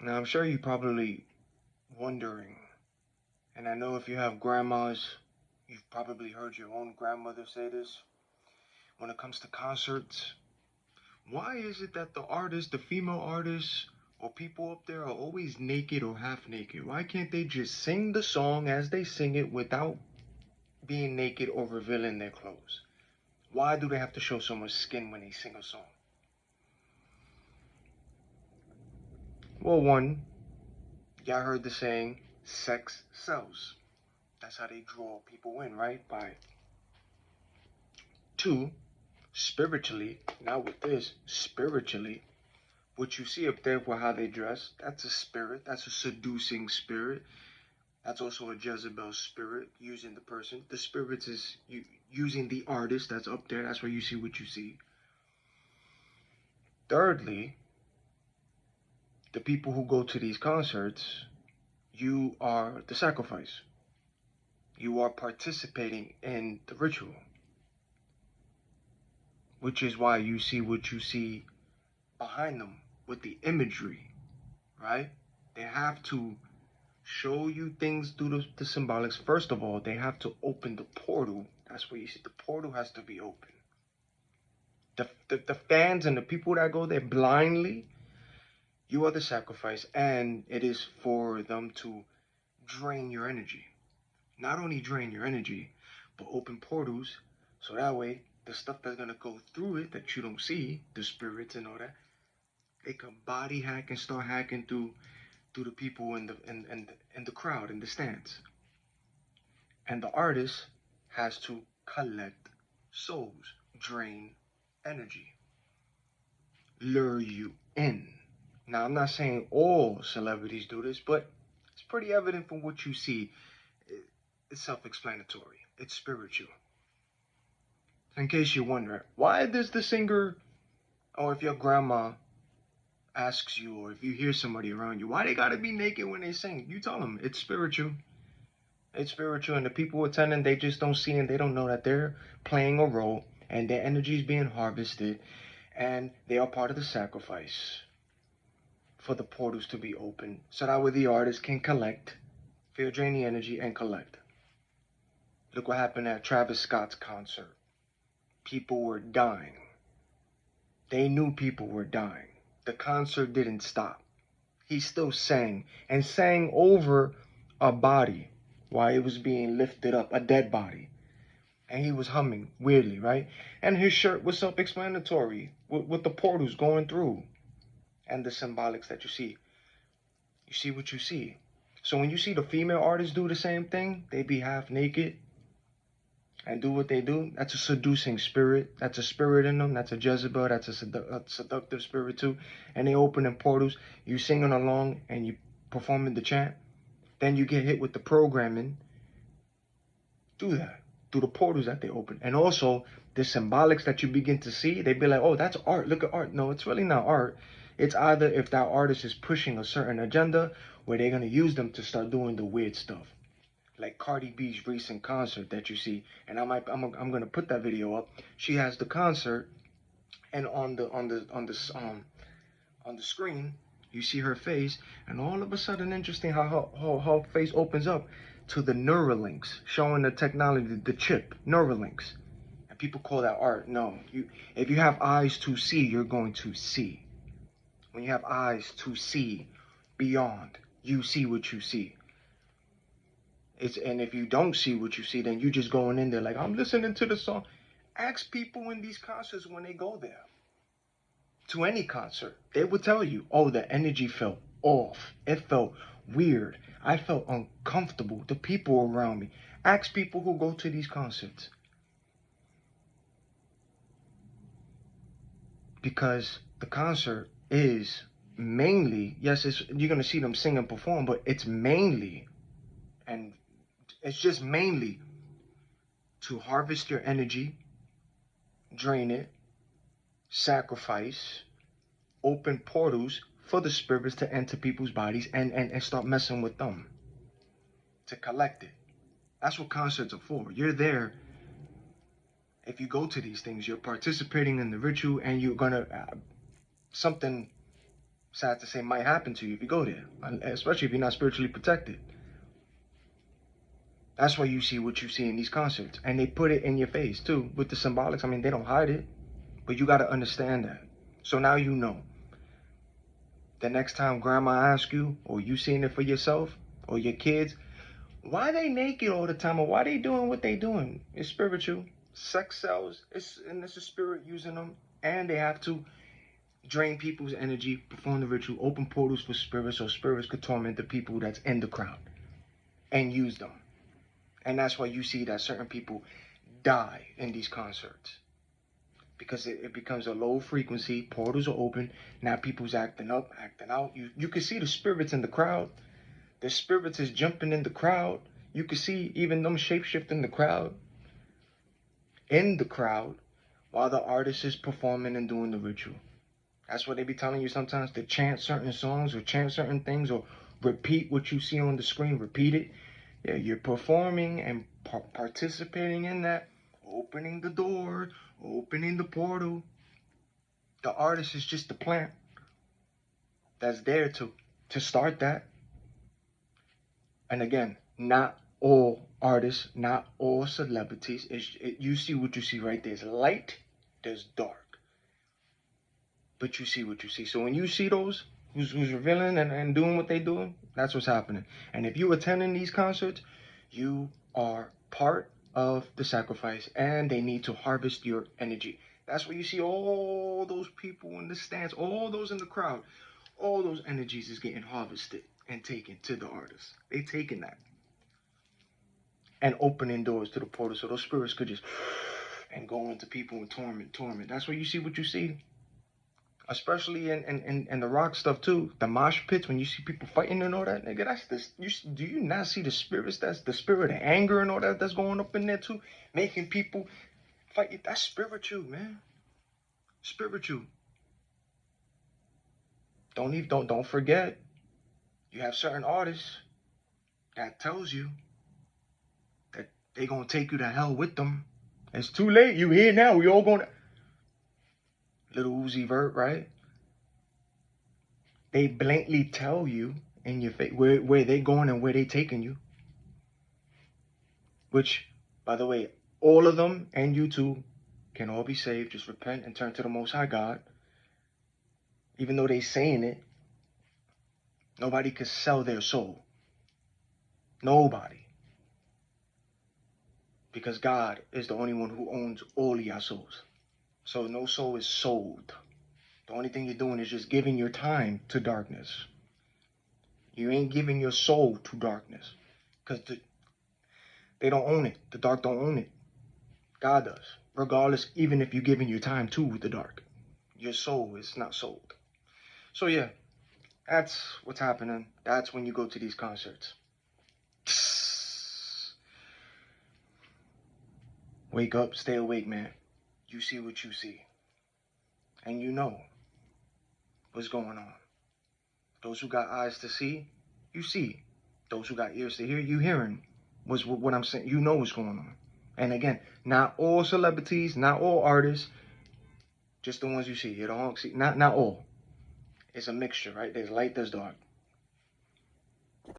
Now, I'm sure you're probably wondering, and I know if you have grandmas, you've probably heard your own grandmother say this. When it comes to concerts, why is it that the artists, the female artists, or people up there are always naked or half naked? Why can't they just sing the song as they sing it without being naked or revealing their clothes? Why do they have to show so much skin when they sing a song? Well, one, y'all heard the saying, sex sells. That's how they draw people in, right? By two, spiritually, not with this, spiritually, what you see up there for how they dress, that's a spirit, that's a seducing spirit. That's also a Jezebel spirit using the person. The spirits is using the artist that's up there. That's where you see what you see. Thirdly, the people who go to these concerts, you are the sacrifice. You are participating in the ritual, which is why you see what you see behind them with the imagery, right? They have to show you things through the symbolics. First of all, they have to open the portal. That's where you see the portal has to be open. The fans and the people that go there blindly, you are the sacrifice, and it is for them to drain your energy. Not only drain your energy, but open portals so that way the stuff that's gonna go through it that you don't see, the spirits and all that, they can body hack and start hacking through the people in the crowd in the stands. And the artist has to collect souls, drain energy, lure you in. Now, I'm not saying all celebrities do this, but it's pretty evident from what you see. It's self explanatory, it's spiritual. In case you're wondering, why does the singer, or if your grandma asks you, or if you hear somebody around you, why they gotta be naked when they sing? You tell them it's spiritual. It's spiritual, and the people attending, they just don't see and they don't know that they're playing a role and their energy is being harvested and they are part of the sacrifice for the portals to be open so that way the artist can collect, feel drain the energy, and collect. Look what happened at Travis Scott's concert. People were dying. They knew people were dying. The concert didn't stop. He still sang and sang over a body while it was being lifted up, a dead body. And he was humming weirdly, right? And his shirt was self explanatory with the portals going through and the symbolics that you see. You see what you see. So when you see the female artists do the same thing, they be half naked and do what they do. That's a seducing spirit. That's a spirit in them. That's a Jezebel. That's a seductive spirit too. And they open in portals. You singing along and you performing the chant. Then you get hit with the programming. Do that through the portals that they open. And also the symbolics that you begin to see, they be like, oh, that's art. Look at art. No, it's really not art. It's either if that artist is pushing a certain agenda where they're going to use them to start doing the weird stuff. Like Cardi B's recent concert that you see, and I'm gonna put that video up. She has the concert, and on the screen, you see her face, and all of a sudden, interesting how her face opens up to the Neuralinks, showing the technology, the chip, Neuralinks. And people call that art. No, if you have eyes to see, you're going to see. When you have eyes to see beyond, you see what you see. And if you don't see what you see, then you just going in there like I'm listening to the song. Ask people in these concerts when they go there to any concert, they would tell you, oh, the energy felt off. It felt weird. I felt uncomfortable. The people around me. Ask people who go to these concerts. Because the concert is mainly, yes, you're going to see them sing and perform, but it's mainly, and it's just mainly to harvest your energy, drain it, sacrifice, open portals for the spirits to enter people's bodies and start messing with them, to collect it. That's what concerts are for. You're there. If you go to these things, you're participating in the ritual and you're going to, something sad to say, might happen to you if you go there, especially if you're not spiritually protected. That's why you see what you see in these concerts. And they put it in your face, too, with the symbolics. I mean, they don't hide it, but you got to understand that. So now you know. The next time grandma asks you, or you seeing it for yourself, or your kids, why they naked all the time, or why they doing what they doing? It's spiritual. Sex cells, and it's a spirit using them. And they have to drain people's energy, perform the ritual, open portals for spirits, so spirits could torment the people that's in the crowd and use them. And that's why you see that certain people die in these concerts. Because it becomes a low frequency, portals are open, now people's acting up, acting out. You can see the spirits in the crowd. The spirits is jumping in the crowd. You can see even them shapeshifting the crowd. In the crowd, while the artist is performing and doing the ritual. That's what they be telling you sometimes, to chant certain songs or chant certain things or repeat what you see on the screen, repeat it. Yeah, you're performing and participating in that, opening the door, opening the portal. The artist is just the plant that's there to start that. And again, not all artists, not all celebrities. You see what you see right there. There's light, there's dark. But you see what you see. So when you see those who's revealing and doing what they doing, that's what's happening. And if you attending these concerts, you are part of the sacrifice, and they need to harvest your energy. That's where you see all those people in the stands, all those in the crowd, all those energies is getting harvested and taken to the artists. They taking that and opening doors to the portal so those spirits could just and go into people and torment. That's where you see what you see. Especially in the rock stuff too, the mosh pits, when you see people fighting and all that, nigga, that's this. Do you not see the spirits? That's the spirit of anger and all that that's going up in there too, making people fight. That's spiritual, man. Spiritual. Don't forget. You have certain artists that tells you that they gonna take you to hell with them. It's too late. You here now. We all gonna. Little Uzi Vert, right? They blatantly tell you in your face where they going and where they taking you. Which, by the way, all of them and you too can all be saved. Just repent and turn to the Most High God. Even though they saying it, nobody could sell their soul. Nobody. Because God is the only one who owns all of your souls. So no soul is sold. The only thing you're doing is just giving your time to darkness. You ain't giving your soul to darkness. Because they don't own it. The dark don't own it. God does. Regardless, even if you're giving your time to the dark. Your soul is not sold. So yeah, that's what's happening. That's when you go to these concerts. Wake up, stay awake, man. You see what you see. And you know what's going on. Those who got eyes to see, you see. Those who got ears to hear, you hearing what I'm saying. You know what's going on. And again, not all celebrities, not all artists, just the ones you see. You don't see, not all. It's a mixture, right? There's light, there's dark.